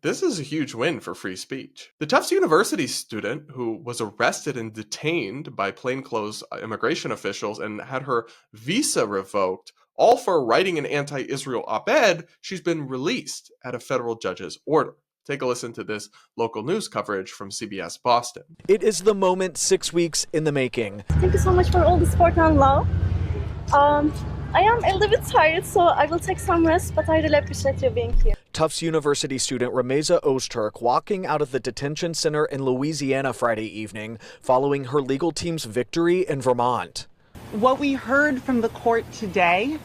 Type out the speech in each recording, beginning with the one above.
This is a huge win for free speech. The Tufts University student who was arrested and detained by plainclothes immigration officials and had her visa revoked, all for writing an anti-Israel op-ed, she's been released at a federal judge's order. Take a listen to this local news coverage from CBS Boston. It is the moment 6 weeks in the making. Thank you so much for all the support and love. I am a little bit tired, so I will take some rest, but I really appreciate you being here. Tufts University student Rameza Ozturk walking out of the detention center in Louisiana Friday evening following her legal team's victory in Vermont. What we heard from the court today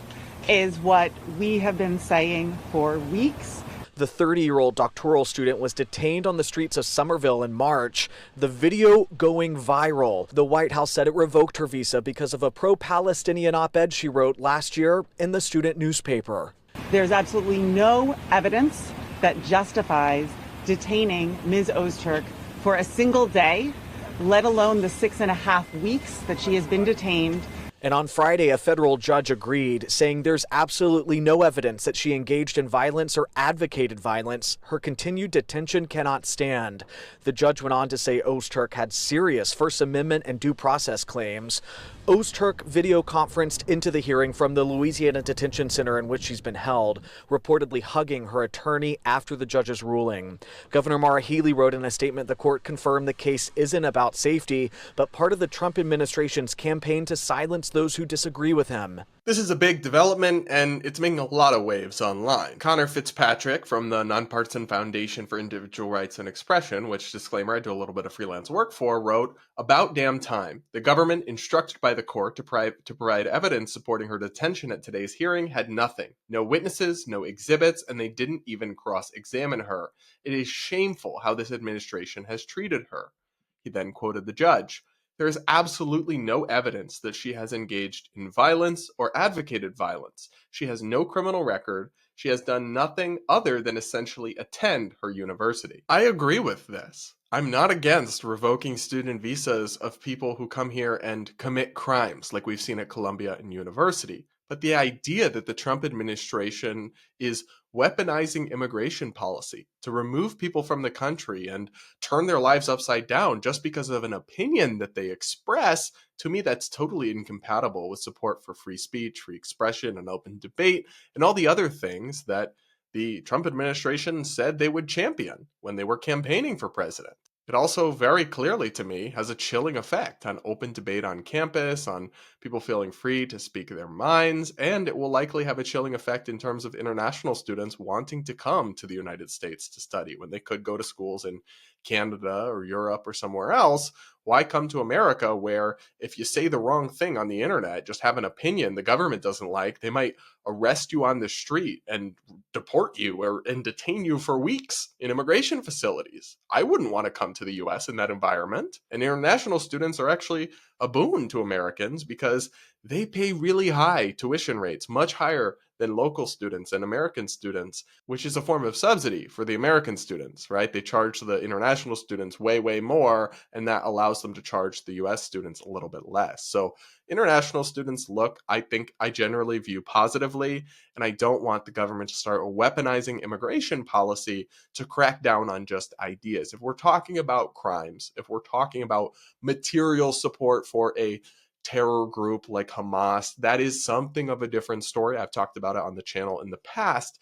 is what we have been saying for weeks. The 30-year-old doctoral student was detained on the streets of Somerville in March, the video going viral. The White House said it revoked her visa because of a pro-Palestinian op-ed she wrote last year in the student newspaper. There's absolutely no evidence that justifies detaining Ms. Ozturk for a single day, let alone the 6.5 weeks that she has been detained. And on Friday, a federal judge agreed, saying there's absolutely no evidence that she engaged in violence or advocated violence. Her continued detention cannot stand. The judge went on to say Ozturk had serious First Amendment and due process claims. Ozturk video conferenced into the hearing from the Louisiana detention center in which she's been held, reportedly hugging her attorney after the judge's ruling. Governor Maura Healey wrote in a statement the court confirmed the case isn't about safety, but part of the Trump administration's campaign to silence those who disagree with him. This is a big development, and it's making a lot of waves online. Connor Fitzpatrick from the Nonpartisan Foundation for Individual Rights and Expression, which, disclaimer, I do a little bit of freelance work for, wrote, "About damn time. The government, instructed by the court to provide evidence supporting her detention at today's hearing, had nothing. No witnesses, no exhibits, and they didn't even cross-examine her. It is shameful how this administration has treated her." He then quoted the judge. "There is absolutely no evidence that she has engaged in violence or advocated violence. She has no criminal record. She has done nothing other than essentially attend her university." I agree with this. I'm not against revoking student visas of people who come here and commit crimes like we've seen at Columbia and University. But the idea that the Trump administration is weaponizing immigration policy to remove people from the country and turn their lives upside down just because of an opinion that they express, to me, that's totally incompatible with support for free speech, free expression, and open debate, and all the other things that the Trump administration said they would champion when they were campaigning for president. It also very clearly, to me, has a chilling effect on open debate on campus, on people feeling free to speak their minds, and it will likely have a chilling effect in terms of international students wanting to come to the United States to study when they could go to schools in Canada or Europe or somewhere else. Why come to America where if you say the wrong thing on the internet, just have an opinion the government doesn't like, they might arrest you on the street and deport you and detain you for weeks in immigration facilities? I wouldn't want to come to the US in that environment. And international students are actually a boon to Americans because they pay really high tuition rates, much higher than local students and American students, which is a form of subsidy for the American students, right? They charge the international students way, way more, and that allows them to charge the US students a little bit less. So international students I think I generally view positively, and I don't want the government to start weaponizing immigration policy to crack down on just ideas. If we're talking about crimes, if we're talking about material support for a terror group like Hamas, that is something of a different story. I've talked about it on the channel in the past,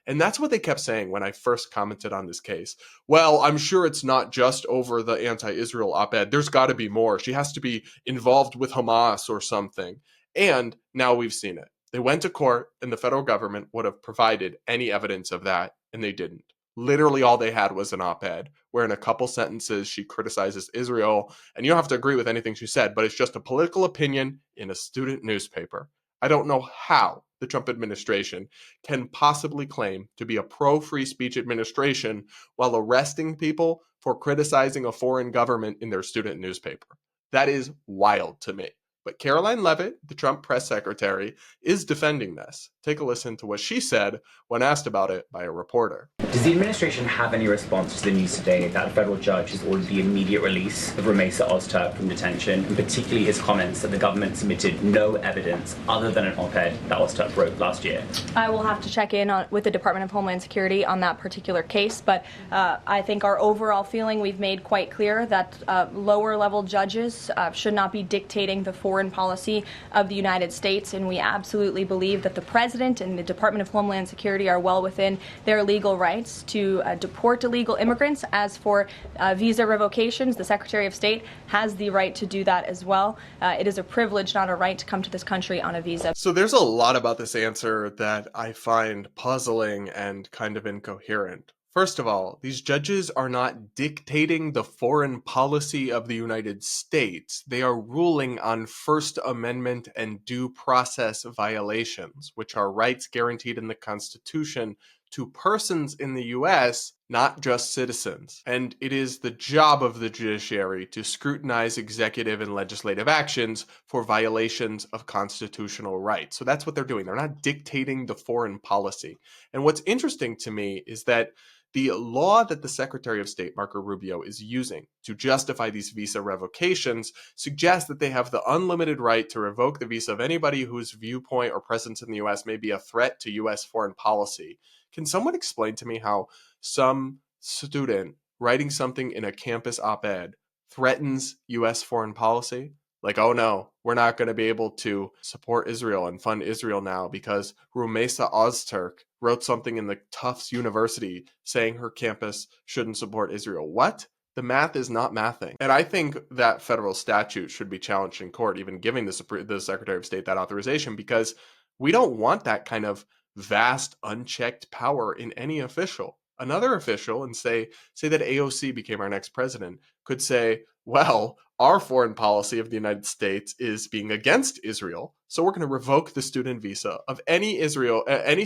and that's what they kept saying when I first commented on this case. Well, I'm sure it's not just over the anti-Israel op-ed. There's got to be more. She has to be involved with Hamas or something. And now we've seen it. They went to court and the federal government would have provided any evidence of that, and they didn't. Literally all they had was an op-ed where in a couple sentences she criticizes Israel, and you don't have to agree with anything she said, but it's just a political opinion in a student newspaper. I don't know how the Trump administration can possibly claim to be a pro-free speech administration while arresting people for criticizing a foreign government in their student newspaper. That is wild to me. But Caroline Leavitt, the Trump press secretary, is defending this. Take a listen to what she said when asked about it by a reporter. Does the administration have any response to the news today that a federal judge has ordered the immediate release of Rumeysa Ozturk from detention, and particularly his comments that the government submitted no evidence other than an op-ed that Ozturk wrote last year? I will have to check in with the Department of Homeland Security on that particular case, but I think our overall feeling, we've made quite clear that lower-level judges should not be dictating the foreign policy of the United States, and we absolutely believe that the President and the Department of Homeland Security are well within their legal rights to deport illegal immigrants. As for visa revocations, the Secretary of State has the right to do that as well. It is a privilege, not a right, to come to this country on a visa. So there's a lot about this answer that I find puzzling and kind of incoherent. First of all, these judges are not dictating the foreign policy of the United States. They are ruling on First Amendment and due process violations, which are rights guaranteed in the Constitution to persons in the U.S., not just citizens. And it is the job of the judiciary to scrutinize executive and legislative actions for violations of constitutional rights. So that's what they're doing. They're not dictating the foreign policy. And what's interesting to me is that the law that the Secretary of State, Marco Rubio, is using to justify these visa revocations suggests that they have the unlimited right to revoke the visa of anybody whose viewpoint or presence in the U.S. may be a threat to U.S. foreign policy. Can someone explain to me how some student writing something in a campus op-ed threatens U.S. foreign policy? Like, oh no, we're not going to be able to support Israel and fund Israel now because Rumeysa Ozturk wrote something in the Tufts University saying her campus shouldn't support Israel. What? The math is not mathing. And I think that federal statute should be challenged in court, even giving the Secretary of State that authorization, because we don't want that kind of vast, unchecked power in any official. Another official, and say that AOC became our next president, could say, well, our foreign policy of the United States is being against Israel, so we're going to revoke the student visa of any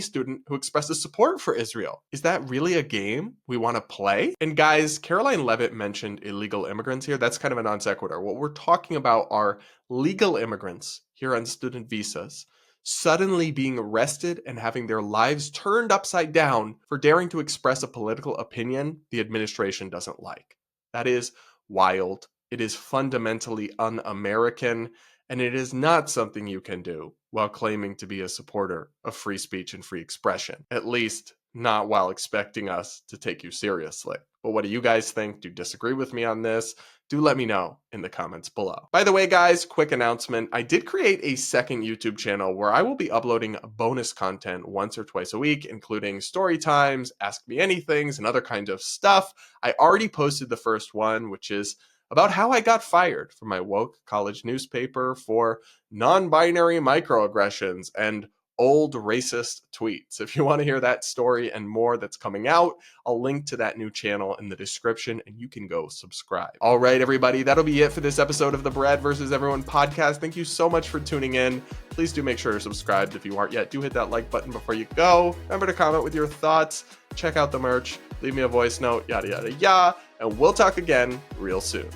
student who expresses support for Israel. Is that really a game we want to play? And guys, Caroline Levitt mentioned illegal immigrants here. That's kind of a non sequitur. What we're talking about are legal immigrants here on student visas suddenly being arrested and having their lives turned upside down for daring to express a political opinion the administration doesn't like. That is wild. It is fundamentally un-American, and it is not something you can do while claiming to be a supporter of free speech and free expression. At least not while expecting us to take you seriously. But what do you guys think? Do you disagree with me on this? Do let me know in the comments below. By the way, guys, quick announcement. I did create a second YouTube channel where I will be uploading bonus content once or twice a week, including story times, ask me anythings, and other kinds of stuff. I already posted the first one, which is about how I got fired from my woke college newspaper for non-binary microaggressions and old racist tweets. If you want to hear that story and more that's coming out, I'll link to that new channel in the description and you can go subscribe. All right, everybody, that'll be it for this episode of the Brad vs. Everyone podcast. Thank you so much for tuning in. Please do make sure you're subscribed if you aren't yet. Do hit that like button before you go. Remember to comment with your thoughts. Check out the merch. Leave me a voice note, yada, yada, yada. And we'll talk again real soon.